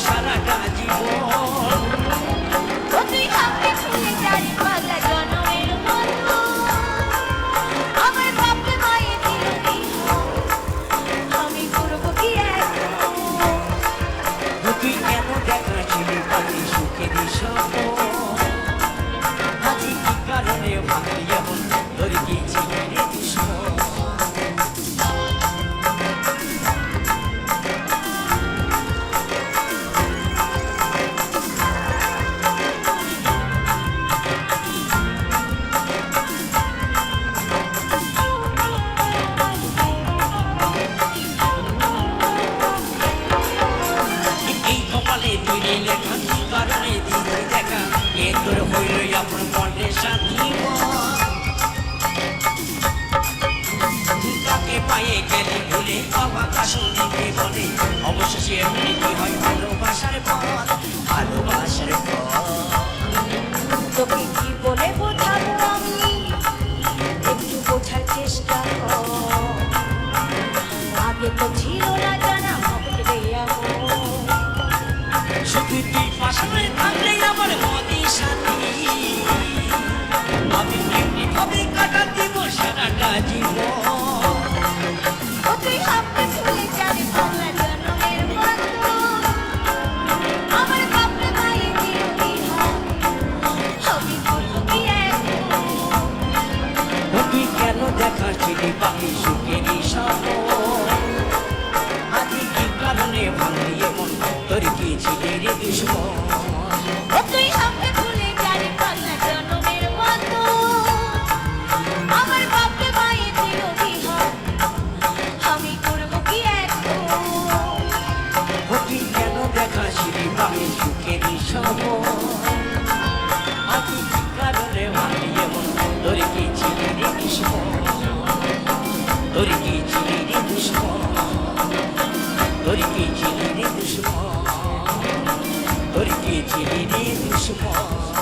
সারাটা জীবন। তুই আমাকে ভুলে যাবি পাগলা জনমের মতো, আমার বাপকে মায়ে দিল আমি করব কি এখন? তুই কেন দেখা ছিলি পাখি সুখের স্বপ্ন, আজি কি কারণে ভাবলি এমন তোর কি ছিল রে দুশ্মন। তুই লেখা কি কারণে দিতে দেখা, এ তোর হইল আপন মনের সাথী। কাকে পায়ে গেলে ভুলে অবাক আসলে বলে, অবশেষে এমনি কি হয় ভালোবাসার পথ, ভালোবাসার পথ। তোকে কি বলে বোঝাবো আমি, একটু বোঝার চেষ্টা কর। আগে তো ছিল না জানা হবে রে এমন। শুধু তুই পাশে থাকলে আমার মনে শান্তি, আমি এমনি ভাবে কাটা দিব সারাটা জীবন। তুই আমাকে ভুলে যাবি পাগলা জনমের মতো, আমার বাপরে মায়ে দিল আমি করব কি এখন? তুই কেন দেখাচ্ছিলি বাকি সুখের স্বপ্ন, আজ কি কারণে ভাঙলি এমন তোর কি ছিল রে দুশ্মন। তুই আমাকে ভুলে যাবি পাগলা জনমের মতো, আমার বাপরে মায়ে দিল আমি করব কি এখন? তুই কেন দেখাচ্ছিলি বাকি সুখের স্বপ্ন, আজ কি কারণে ভাঙলি এমন তোর কি ছিল রে দুশ্মন। তোর কি ছিল রে দুশ্মন, তোর কি ছিল রে দুশ্মন, তোর কি ছিল রে দুশ্মন।